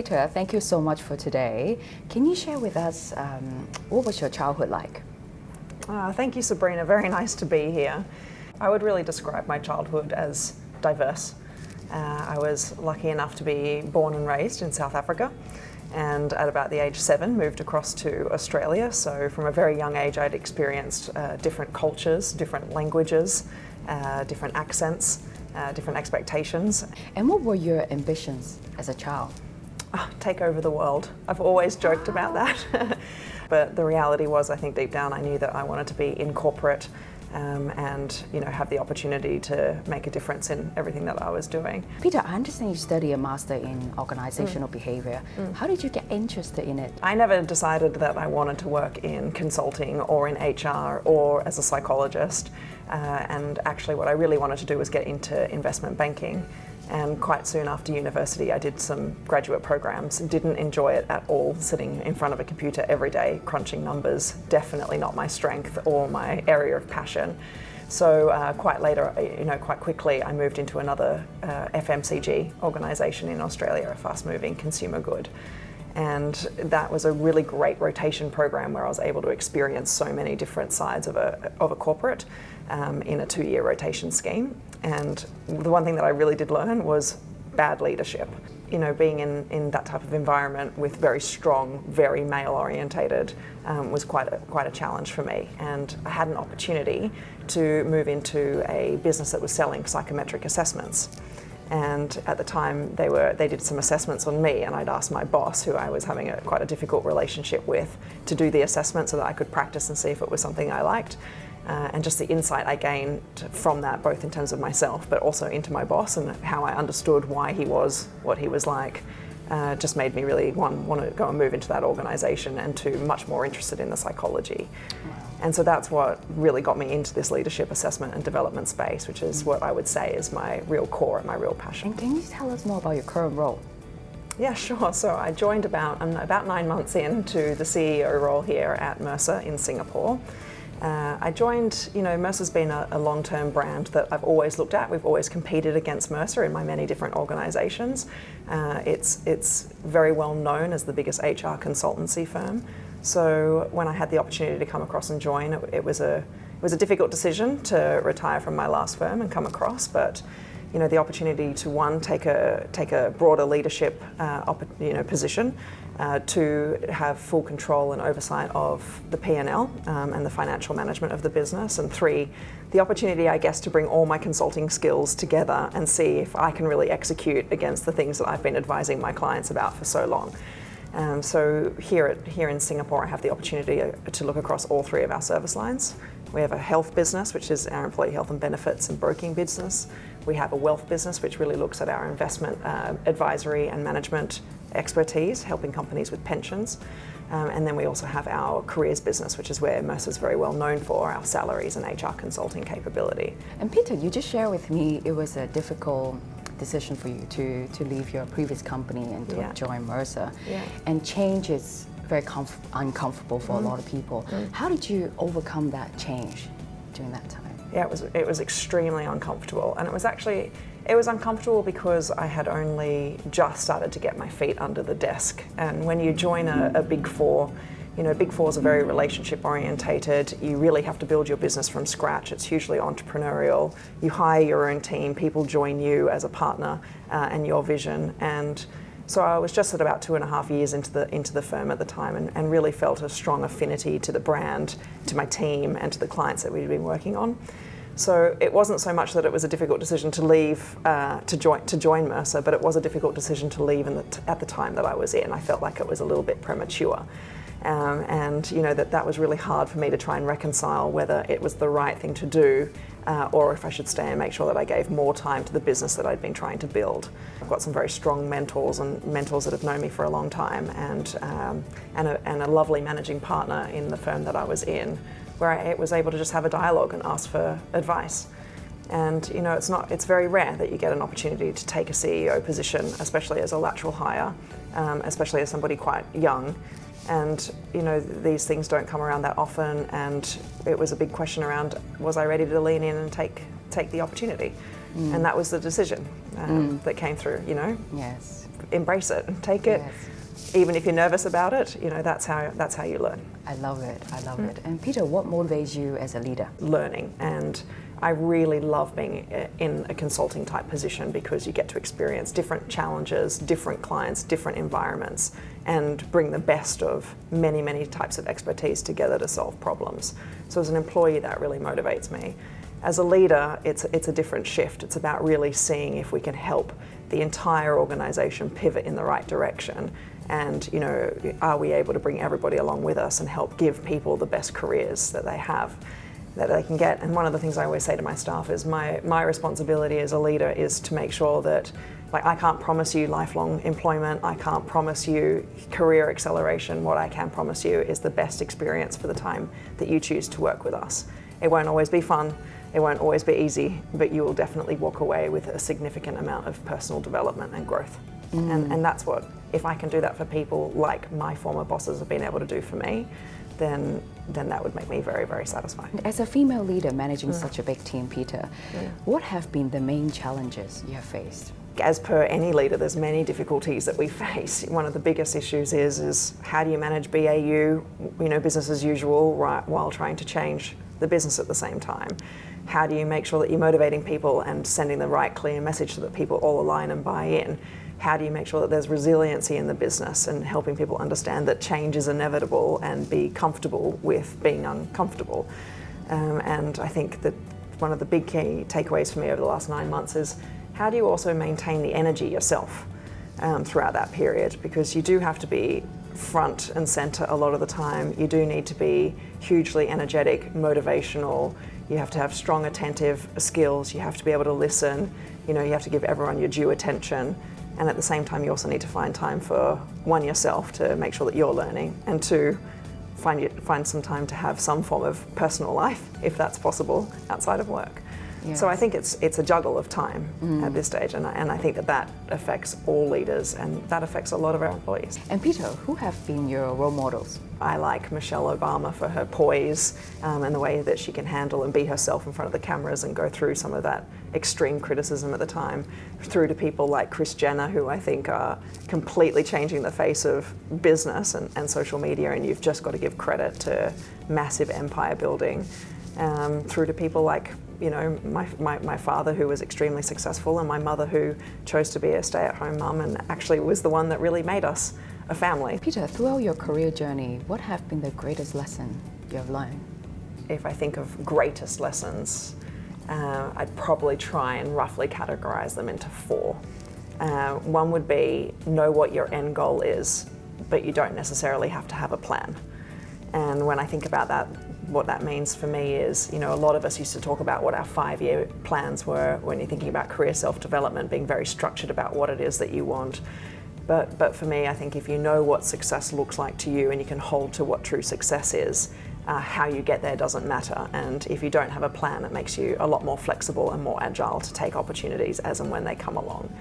Peter, thank you so much for today. Can you share with us what was your childhood like? Thank you, Sabrina. Very nice to be here. I would really describe my childhood as diverse. I was lucky enough to be born and raised in South Africa, and at about the age 7 moved across to Australia. So from a very young age I'd experienced different cultures, different languages, different accents, different expectations. And what were your ambitions as a child? Take over the world. I've always joked about that. But the reality was, I think deep down I knew that I wanted to be in corporate and have the opportunity to make a difference in everything that I was doing. Peter, I understand you study a master in organizational behavior. How did you get interested in it? I never decided that I wanted to work in consulting or in HR or as a psychologist. And actually what I really wanted to do was get into investment banking. And quite soon after university I did some graduate programs and didn't enjoy it at all, sitting in front of a computer every day crunching numbers. Definitely not my strength or my area of passion. So quite quickly I moved into another FMCG organisation in Australia, a fast-moving consumer good. And that was a really great rotation program where I was able to experience so many different sides of a corporate in a 2-year rotation scheme. And the one thing that I really did learn was bad leadership. Being in that type of environment with very strong, very male-orientated was quite a challenge for me. And I had an opportunity to move into a business that was selling psychometric assessments. And at the time they did some assessments on me, and I'd asked my boss, who I was having quite a difficult relationship with, to do the assessment so that I could practice and see if it was something I liked. And just the insight I gained from that, both in terms of myself but also into my boss and how I understood why he was what he was like, just made me really want to go and move into that organisation, and to much more interested in the psychology. And so that's what really got me into this leadership assessment and development space, which is what I would say is my real core and my real passion. And can you tell us more about your current role? Yeah, sure. So I joined about 9 months into the CEO role here at Mercer in Singapore. I joined, Mercer's been a long-term brand that I've always looked at. We've always competed against Mercer in my many different organisations. It's very well known as the biggest HR consultancy firm. So when I had the opportunity to come across and join, it was a difficult decision to retire from my last firm and come across, but the opportunity to take a broader leadership position, to have full control and oversight of the P&L and the financial management of the business, and 3, the opportunity, I guess, to bring all my consulting skills together and see if I can really execute against the things that I've been advising my clients about for so long. So here in Singapore I have the opportunity to look across all 3 of our service lines. We have a health business, which is our employee health and benefits and broking business. We have a wealth business, which really looks at our investment advisory and management expertise, helping companies with pensions. And then we also have our careers business, which is where Mercer's very well known for our salaries and HR consulting capability. And Peter, you just shared with me it was a difficult decision for you to leave your previous company and to join Mercer. Yeah. And change is very uncomfortable for a lot of people. How did you overcome that change during that time? Yeah, it was extremely uncomfortable, and it was uncomfortable because I had only just started to get my feet under the desk. And when you join a Big Four, Big Fours are very relationship orientated. You really have to build your business from scratch. It's hugely entrepreneurial. You hire your own team. People join you as a partner and your vision. And so I was just at about 2.5 years into the firm at the time, and really felt a strong affinity to the brand, to my team, and to the clients that we'd been working on. So it wasn't so much that it was a difficult decision to leave to join Mercer, but it was a difficult decision to leave at the time that I was in. I felt like it was a little bit premature. And that was really hard for me to try and reconcile whether it was the right thing to do or if I should stay and make sure that I gave more time to the business that I'd been trying to build. I've got some very strong mentors that have known me for a long time, and a lovely managing partner in the firm that I was in, where I was able to just have a dialogue and ask for advice. And it's very rare that you get an opportunity to take a CEO position, especially as a lateral hire, especially as somebody quite young. And these things don't come around that often, and it was a big question around, was I ready to lean in and take the opportunity? And that was the decision that came through, you know. Yes. Embrace it, take it. Yes. Even if you're nervous about it, you know, that's how you learn. I love it. I love it. And Peter, what motivates you as a leader? Learning, and I really love being in a consulting type position because you get to experience different challenges, different clients, different environments, and bring the best of many, many types of expertise together to solve problems. So as an employee, that really motivates me. As a leader, it's a different shift. It's about really seeing if we can help the entire organization pivot in the right direction. And, you know, are we able to bring everybody along with us and help give people the best careers that they have, that they can get. And one of the things I always say to my staff is my responsibility as a leader is to make sure that, like, I can't promise you lifelong employment, I can't promise you career acceleration. What I can promise you is the best experience for the time that you choose to work with us. It won't always be fun, it won't always be easy, but you will definitely walk away with a significant amount of personal development and growth. And that's what, if I can do that for people like my former bosses have been able to do for me, then that would make me very, very satisfied. As a female leader managing such a big team, Peter, what have been the main challenges you have faced? As per any leader, there's many difficulties that we face. One of the biggest issues is how do you manage BAU, you know, business as usual, right, while trying to change the business at the same time? How do you make sure that you're motivating people and sending the right clear message so that people all align and buy in? How do you make sure that there's resiliency in the business and helping people understand that change is inevitable and be comfortable with being uncomfortable? And I think that one of the big key takeaways for me over the last 9 months is how do you also maintain the energy yourself throughout that period? Because you do have to be front and center a lot of the time. You do need to be hugely energetic, motivational. You have to have strong attentive skills. You have to be able to listen. You know, you have to give everyone your due attention. And at the same time, you also need to find time for, one, yourself to make sure that you're learning, and two, find some time to have some form of personal life, if that's possible, outside of work. Yes. So I think it's a juggle of time at this stage, and I think that affects all leaders, and that affects a lot of our employees. And Peter, who have been your role models? I like Michelle Obama for her poise and the way that she can handle and be herself in front of the cameras and go through some of that extreme criticism at the time, through to people like Kris Jenner, who I think are completely changing the face of business and social media, and you've just got to give credit to massive empire building, through to people like, you know, my father, who was extremely successful, and my mother, who chose to be a stay-at-home mum and actually was the one that really made us a family. Peter, throughout your career journey, what have been the greatest lesson you have learned? If I think of greatest lessons, I'd probably try and roughly categorize them into 4. One would be, know what your end goal is, but you don't necessarily have to have a plan. And when I think about that, what that means for me is, you know, a lot of us used to talk about what our 5-year plans were when you're thinking about career self-development, being very structured about what it is that you want. But for me, I think if you know what success looks like to you and you can hold to what true success is, how you get there doesn't matter. And if you don't have a plan, it makes you a lot more flexible and more agile to take opportunities as and when they come along.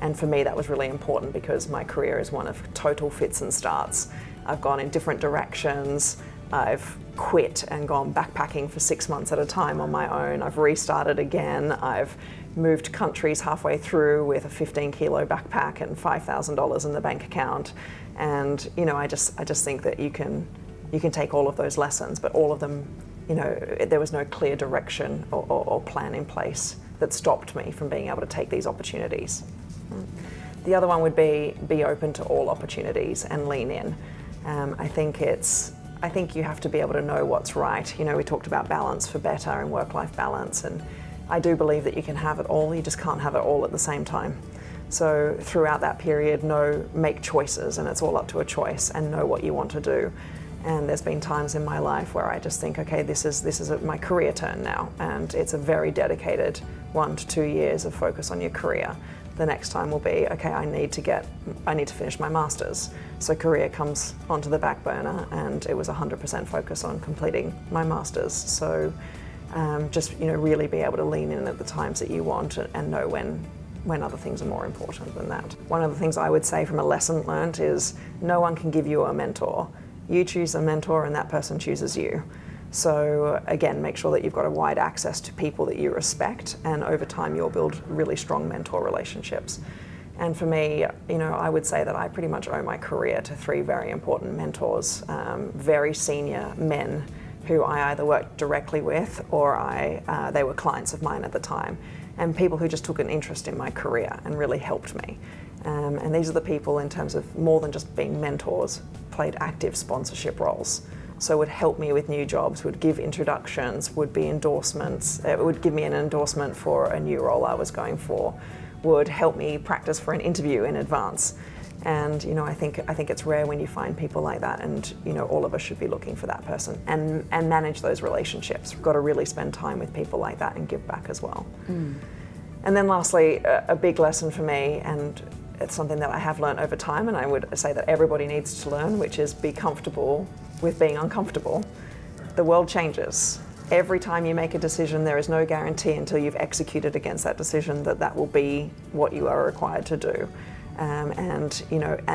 And for me, that was really important because my career is one of total fits and starts. I've gone in different directions. I've quit and gone backpacking for 6 months at a time on my own. I've restarted again. I've moved countries halfway through with a 15-kilo backpack and $5,000 in the bank account. And, you know, I just think that you can take all of those lessons, but all of them, you know, there was no clear direction or plan in place that stopped me from being able to take these opportunities. The other one would be open to all opportunities and lean in. I think you have to be able to know what's right. You know, we talked about balance for better and work-life balance, and I do believe that you can have it all, you just can't have it all at the same time. So throughout that period, make choices, and it's all up to a choice, and know what you want to do. And there's been times in my life where I just think, okay, this is my career turn now, and it's a very dedicated 1 to 2 years of focus on your career. The next time will be, okay, I need to finish my master's. So career comes onto the back burner, and it was 100% focus on completing my master's. So just, you know, really be able to lean in at the times that you want and know when other things are more important than that. One of the things I would say from a lesson learned is no one can give you a mentor. You choose a mentor and that person chooses you. So again, make sure that you've got a wide access to people that you respect, and over time you'll build really strong mentor relationships. And for me, I would say that I pretty much owe my career to 3 very important mentors, very senior men who I either worked directly with or they were clients of mine at the time, and people who just took an interest in my career and really helped me. And these are the people, in terms of more than just being mentors, played active sponsorship roles. So would help me with new jobs, would give introductions, would be endorsements, would give me an endorsement for a new role I was going for, would help me practice for an interview in advance. And I think it's rare when you find people like that, and all of us should be looking for that person and manage those relationships. We've got to really spend time with people like that and give back as well. And then lastly, a big lesson for me, and it's something that I have learned over time, and I would say that everybody needs to learn, which is be comfortable with being uncomfortable. The world changes. Every time you make a decision, there is no guarantee until you've executed against that decision that will be what you are required to do. And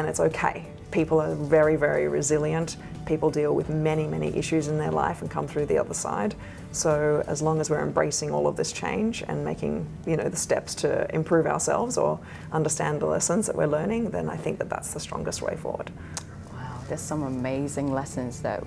it's okay. People are very, very resilient. People deal with many, many issues in their life and come through the other side. So as long as we're embracing all of this change and making, the steps to improve ourselves or understand the lessons that we're learning, then I think that that's the strongest way forward. There's some amazing lessons that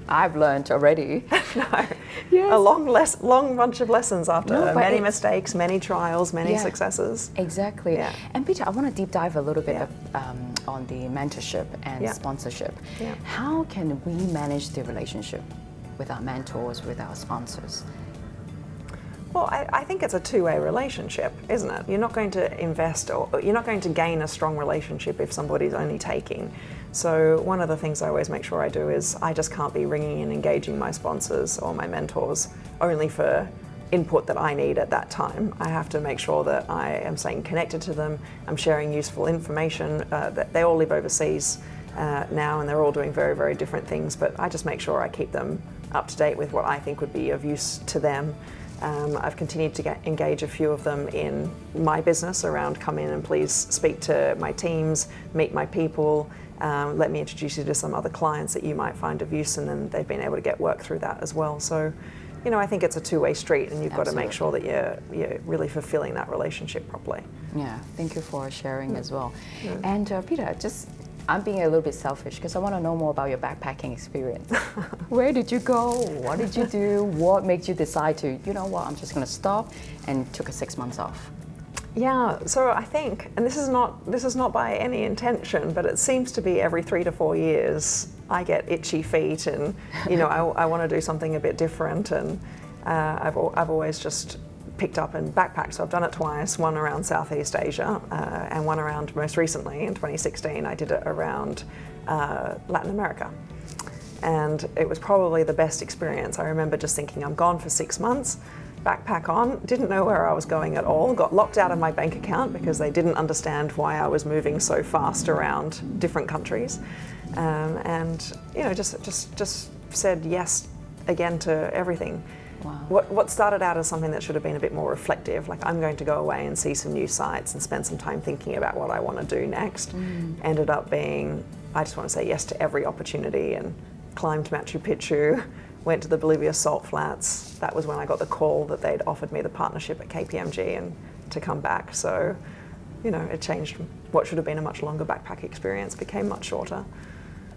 I've learned already. No. Yes. A long bunch of lessons after many mistakes, many trials, many successes. Exactly. Yeah. And Peter, I want to deep dive a little bit on the mentorship and sponsorship. Yeah. How can we manage the relationship with our mentors, with our sponsors? Well, I think it's a two-way relationship, isn't it? You're not going to invest, or you're not going to gain a strong relationship if somebody's only taking. So one of the things I always make sure I do is I just can't be ringing and engaging my sponsors or my mentors only for input that I need at that time. I have to make sure that I am staying connected to them, I'm sharing useful information. That they all live overseas now, and they're all doing very, very different things, but I just make sure I keep them up to date with what I think would be of use to them. I've continued to engage a few of them in my business around come in and please speak to my teams, meet my people, let me introduce you to some other clients that you might find of use, and then they've been able to get work through that as well. So, I think it's a two-way street, and you've got to make sure that you're really fulfilling that relationship properly. Yeah, thank you for sharing as well. Yeah. And Peter, I'm being a little bit selfish because I want to know more about your backpacking experience. Where did you go? What did you do? What made you decide to, I'm just going to stop, and took a 6 months off? Yeah, so I think, and this is not by any intention, but it seems to be every 3 to 4 years I get itchy feet, and I want to do something a bit different, and I've always just picked up and backpacked. So I've done it twice, one around Southeast Asia and one around, most recently in 2016, I did it around Latin America. And it was probably the best experience. I remember just thinking, I'm gone for 6 months, backpack on, didn't know where I was going at all, got locked out of my bank account because they didn't understand why I was moving so fast around different countries. And just said yes again to everything. Wow. What started out as something that should have been a bit more reflective, like I'm going to go away and see some new sites and spend some time thinking about what I want to do next, ended up being, I just want to say yes to every opportunity, and climbed Machu Picchu, went to the Bolivia Salt Flats. That was when I got the call that they'd offered me the partnership at KPMG and to come back. So, it changed. What should have been a much longer backpack experience became much shorter.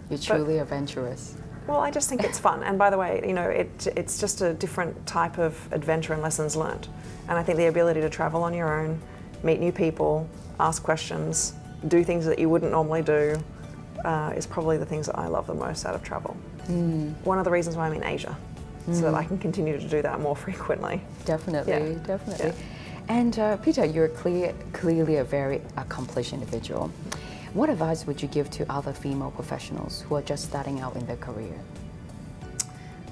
You're truly adventurous. Well, I just think it's fun. And by the way, it's just a different type of adventure and lessons learned. And I think the ability to travel on your own, meet new people, ask questions, do things that you wouldn't normally do, is probably the things that I love the most out of travel. One of the reasons why I'm in Asia, so that I can continue to do that more frequently. Definitely. Yeah. And Peter, you're clearly a very accomplished individual. What advice would you give to other female professionals who are just starting out in their career?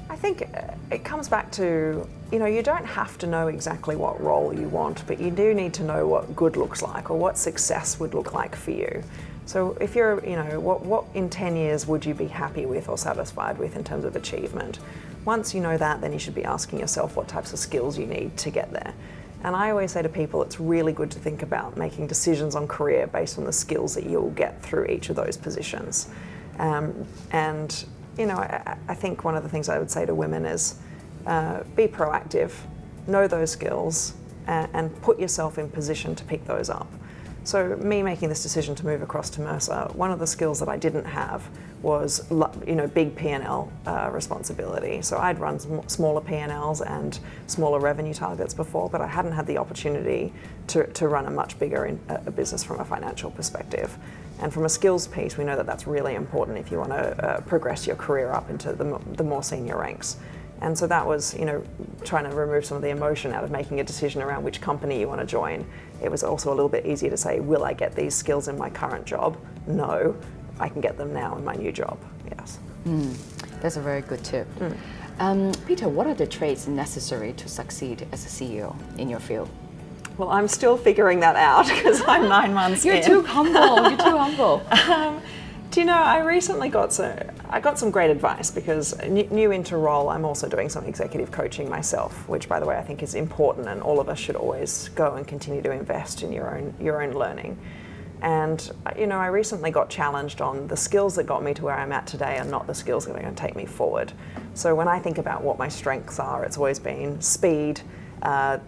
I think it comes back to, you don't have to know exactly what role you want, but you do need to know what good looks like, or what success would look like for you. So if you're, what in 10 years would you be happy with or satisfied with in terms of achievement? Once you know that, then you should be asking yourself what types of skills you need to get there. And I always say to people, it's really good to think about making decisions on career based on the skills that you'll get through each of those positions. And I think one of the things I would say to women is be proactive, know those skills, and put yourself in position to pick those up. So me making this decision to move across to Mercer, one of the skills that I didn't have was big P&L responsibility. So I'd run smaller P&Ls and smaller revenue targets before, but I hadn't had the opportunity to run a much bigger a business from a financial perspective. And from a skills piece, we know that that's really important if you want to progress your career up into the more senior ranks. And so that was, trying to remove some of the emotion out of making a decision around which company you want to join. It was also a little bit easier to say, will I get these skills in my current job? No, I can get them now in my new job, yes. That's a very good tip. Peta, what are the traits necessary to succeed as a CEO in your field? Well, I'm still figuring that out because I'm 9 months in. You're too humble. Do you know, I recently got some great advice because new into role, I'm also doing some executive coaching myself, which, by the way, I think is important, and all of us should always go and continue to invest in your own learning. And I recently got challenged on the skills that got me to where I'm at today are not the skills that are going to take me forward. So when I think about what my strengths are, it's always been speed,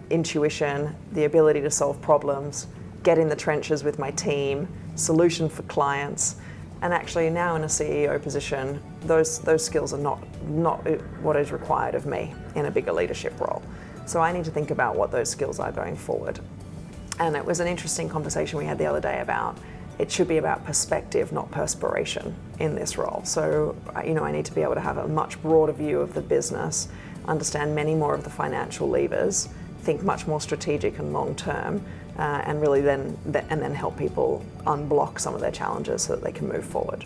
intuition, the ability to solve problems, get in the trenches with my team, solution for clients. And actually now in a CEO position, those skills are not what is required of me in a bigger leadership role. So I need to think about what those skills are going forward. And it was an interesting conversation we had the other day about it should be about perspective, not perspiration in this role. So, I need to be able to have a much broader view of the business, understand many more of the financial levers, think much more strategic and long term, and really then help people unblock some of their challenges so that they can move forward.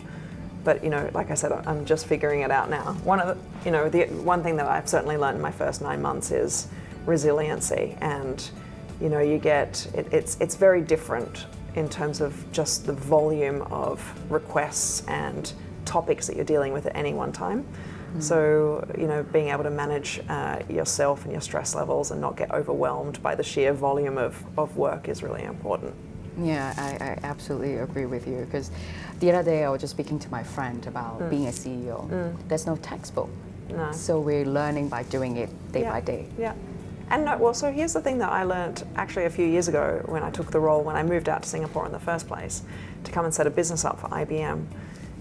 But like I said, I'm just figuring it out now. The one thing that I've certainly learned in my first 9 months is resiliency, and it's very different in terms of just the volume of requests and topics that you're dealing with at any one time. So, being able to manage yourself and your stress levels and not get overwhelmed by the sheer volume of work is really important. Yeah, I absolutely agree with you, because the other day I was just speaking to my friend about being a CEO. There's no textbook. No. So we're learning by doing it day by day. Yeah. And so here's the thing that I learned actually a few years ago when I took the role, when I moved out to Singapore in the first place, to come and set a business up for IBM.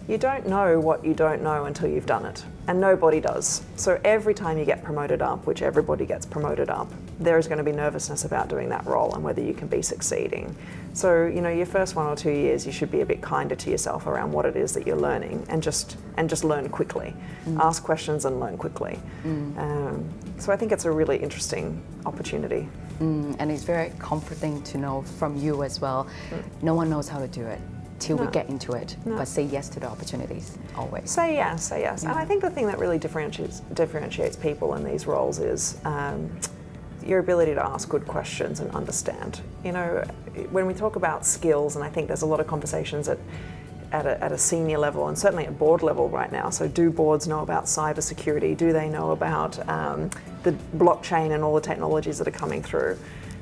You don't know what you don't know until you've done it, and nobody does. So every time you get promoted up, which everybody gets promoted up, there is going to be nervousness about doing that role and whether you can be succeeding. So, your first 1 or 2 years, you should be a bit kinder to yourself around what it is that you're learning, and just learn quickly. Ask questions and learn quickly. So I think it's a really interesting opportunity. And it's very comforting to know from you as well, no one knows how to do it till we get into it, but say yes to the opportunities always. Say yes. Yeah. And I think the thing that really differentiates people in these roles is your ability to ask good questions and understand. When we talk about skills, and I think there's a lot of conversations at a senior level and certainly at board level right now. So do boards know about cybersecurity? Do they know about the blockchain and all the technologies that are coming through?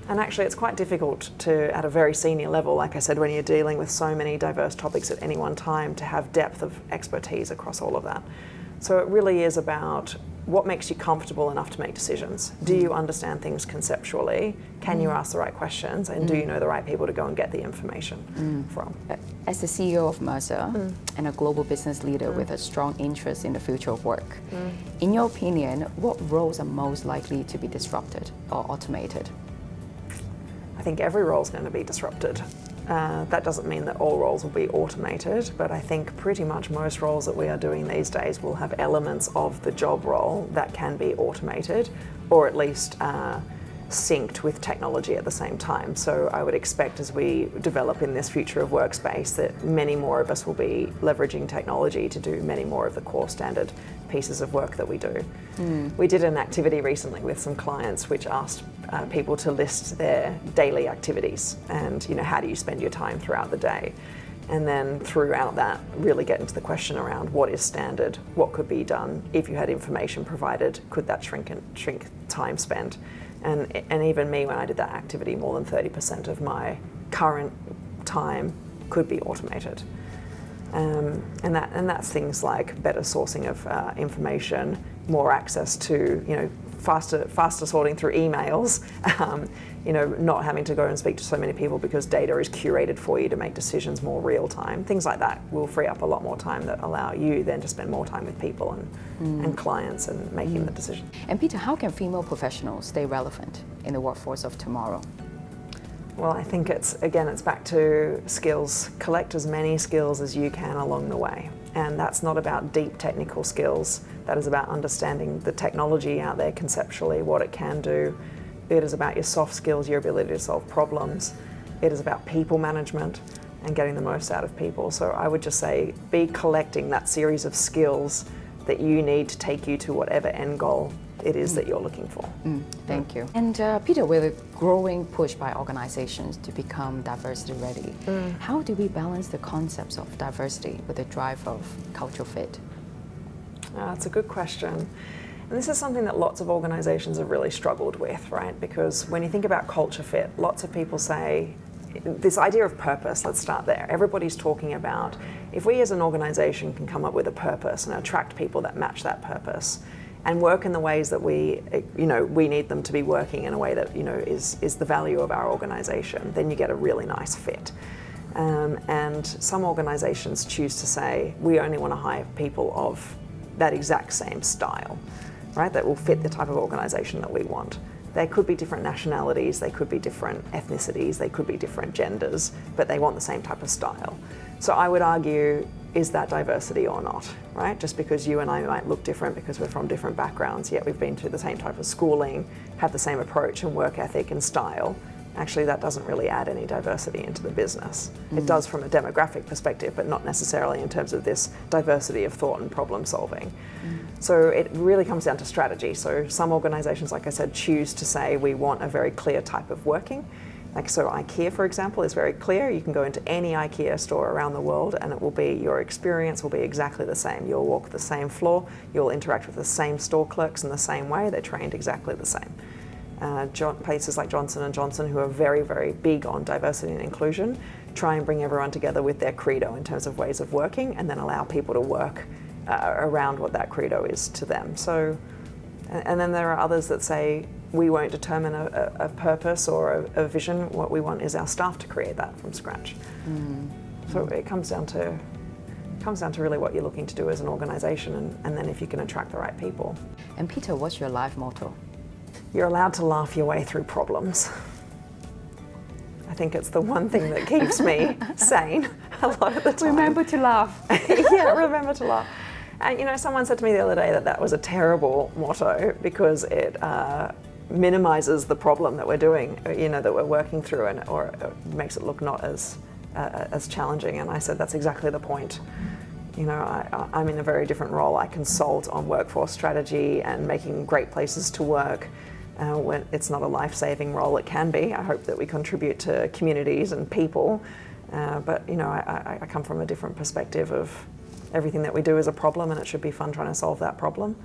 And actually it's quite difficult to, at a very senior level, like I said, when you're dealing with so many diverse topics at any one time, to have depth of expertise across all of that. So it really is about what makes you comfortable enough to make decisions. Do you understand things conceptually? Can you ask the right questions? And do you know the right people to go and get the information from? As the CEO of Mercer and a global business leader with a strong interest in the future of work, in your opinion, what roles are most likely to be disrupted or automated? I think every role is going to be disrupted. That doesn't mean that all roles will be automated, but I think pretty much most roles that we are doing these days will have elements of the job role that can be automated, or at least synced with technology at the same time. So I would expect, as we develop in this future of workspace, that many more of us will be leveraging technology to do many more of the core standard pieces of work that we do. We did an activity recently with some clients which asked people to list their daily activities and how do you spend your time throughout the day, and then throughout that really get into the question around what is standard, what could be done if you had information provided, could that shrink time spent. And even me, when I did that activity, more than 30% of my current time could be automated. And that's things like better sourcing of information, more access to, faster sorting through emails, not having to go and speak to so many people because data is curated for you to make decisions more real time. Things like that will free up a lot more time that allow you then to spend more time with people and clients and making the decision. And Peter, how can female professionals stay relevant in the workforce of tomorrow? Well, I think it's back to skills. Collect as many skills as you can along the way. And that's not about deep technical skills. That is about understanding the technology out there conceptually, what it can do. It is about your soft skills, your ability to solve problems. It is about people management and getting the most out of people. So I would just say, be collecting that series of skills that you need to take you to whatever end goal it is that you're looking for. Thank you. And Peter, with a growing push by organizations to become diversity ready, how do we balance the concepts of diversity with the drive of cultural fit? That's a good question. And this is something that lots of organizations have really struggled with, right? Because when you think about culture fit, lots of people say, this idea of purpose, let's start there. Everybody's talking about, if we as an organization can come up with a purpose and attract people that match that purpose, and work in the ways that we need them to be working in a way that is the value of our organization, then you get a really nice fit. And some organizations choose to say, we only want to hire people of that exact same style, right? That will fit the type of organization that we want. They could be different nationalities, they could be different ethnicities, they could be different genders, but they want the same type of style. So I would argue, is that diversity or not, right? Just because you and I might look different because we're from different backgrounds, yet we've been through the same type of schooling, have the same approach and work ethic and style, actually that doesn't really add any diversity into the business. It does from a demographic perspective, but not necessarily in terms of this diversity of thought and problem solving. So it really comes down to strategy. So some organizations, like I said, choose to say we want a very clear type of working. Like, so IKEA, for example, is very clear. You can go into any IKEA store around the world and it will be, your experience will be exactly the same. You'll walk the same floor, you'll interact with the same store clerks in the same way, they're trained exactly the same. Places like Johnson & Johnson, who are very, very big on diversity and inclusion, try and bring everyone together with their credo in terms of ways of working and then allow people to work around what that credo is to them. So, and then there are others that say, we won't determine a purpose or a vision. What we want is our staff to create that from scratch. So it comes down to really what you're looking to do as an organisation, and then if you can attract the right people. And Peter, what's your life motto? You're allowed to laugh your way through problems. I think it's the one thing that keeps me sane a lot of the time. Remember to laugh. Yeah, remember to laugh. And someone said to me the other day that was a terrible motto because it minimises the problem that we're doing, that we're working through, or it makes it look not as challenging. And I said that's exactly the point. I'm in a very different role. I consult on workforce strategy and making great places to work. When it's not a life-saving role, it can be. I hope that we contribute to communities and people. But I come from a different perspective of everything that we do is a problem, and it should be fun trying to solve that problem.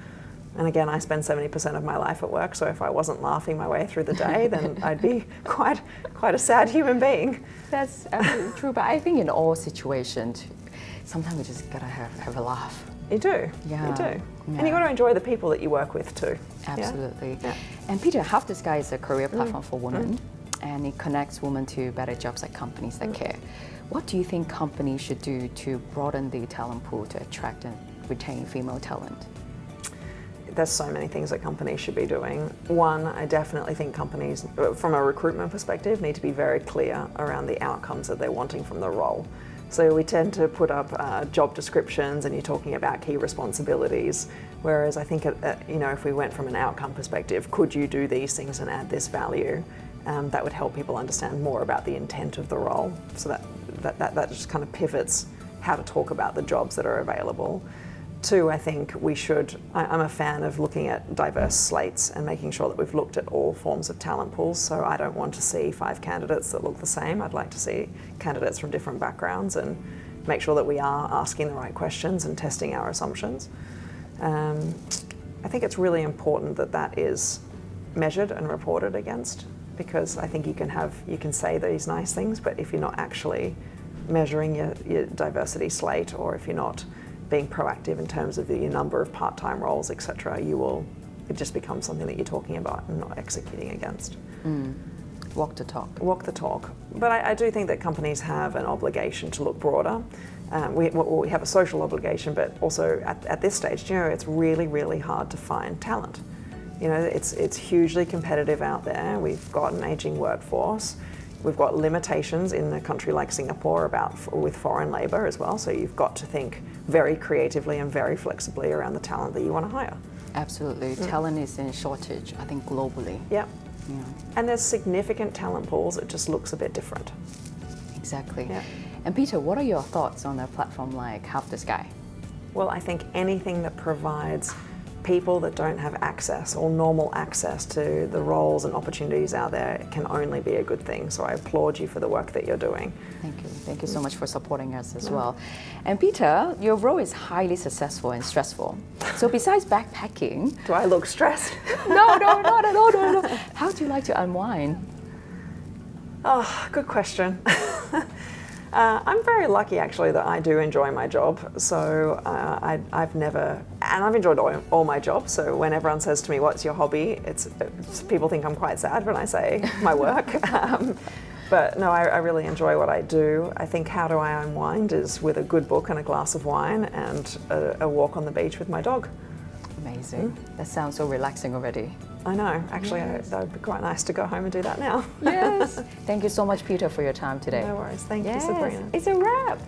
And again, I spend 70% of my life at work, so if I wasn't laughing my way through the day, then I'd be quite a sad human being. That's absolutely true, but I think in all situations, sometimes we just gotta have a laugh. You do, Yeah. you do. Yeah. And you got to enjoy the people that you work with too. Absolutely. Yeah. And Peter, Half the Sky is a career platform for women, and it connects women to better jobs at companies that care. What do you think companies should do to broaden the talent pool to attract and retain female talent? There's so many things that companies should be doing. One, I definitely think companies, from a recruitment perspective, need to be very clear around the outcomes that they're wanting from the role. So we tend to put up job descriptions and you're talking about key responsibilities, whereas I think if we went from an outcome perspective, could you do these things and add this value? That would help people understand more about the intent of the role. So that just kind of pivots how to talk about the jobs that are available. Two, I think I'm a fan of looking at diverse slates and making sure that we've looked at all forms of talent pools. So I don't want to see 5 candidates that look the same. I'd like to see candidates from different backgrounds and make sure that we are asking the right questions and testing our assumptions. I think it's really important that is measured and reported against, because I think you can say these nice things, but if you're not actually measuring your diversity slate, or if you're not being proactive in terms of your number of part-time roles, etc., it just becomes something that you're talking about and not executing against. Walk the talk. Walk the talk. But I do think that companies have an obligation to look broader. We have a social obligation, but also at this stage, it's really, really hard to find talent. It's hugely competitive out there. We've got an aging workforce. We've got limitations in a country like Singapore with foreign labour as well. So you've got to think very creatively and very flexibly around the talent that you want to hire. Absolutely. Talent is in shortage, I think, globally. Yeah. Yeah. And there's significant talent pools. It just looks a bit different. Exactly. Yeah. And Peter, what are your thoughts on a platform like Half the Sky? Well, I think anything that provides people that don't have access or normal access to the roles and opportunities out there can only be a good thing. So I applaud you for the work that you're doing. Thank you. Thank you so much for supporting us as well. And Peter, your role is highly successful and stressful. So besides backpacking... Do I look stressed? No, not at all. No. How do you like to unwind? Oh, good question. I'm very lucky actually that I do enjoy my job. So I've enjoyed all my jobs. So when everyone says to me, "What's your hobby?" It's people think I'm quite sad when I say my work. But no, I really enjoy what I do. I think how do I unwind is with a good book and a glass of wine and a walk on the beach with my dog. Amazing. That sounds so relaxing already. I know. Actually, that would be quite nice to go home and do that now. Yes. Thank you so much, Peter, for your time today. No worries. Thank you, Yes, Sabrina. it's a wrap.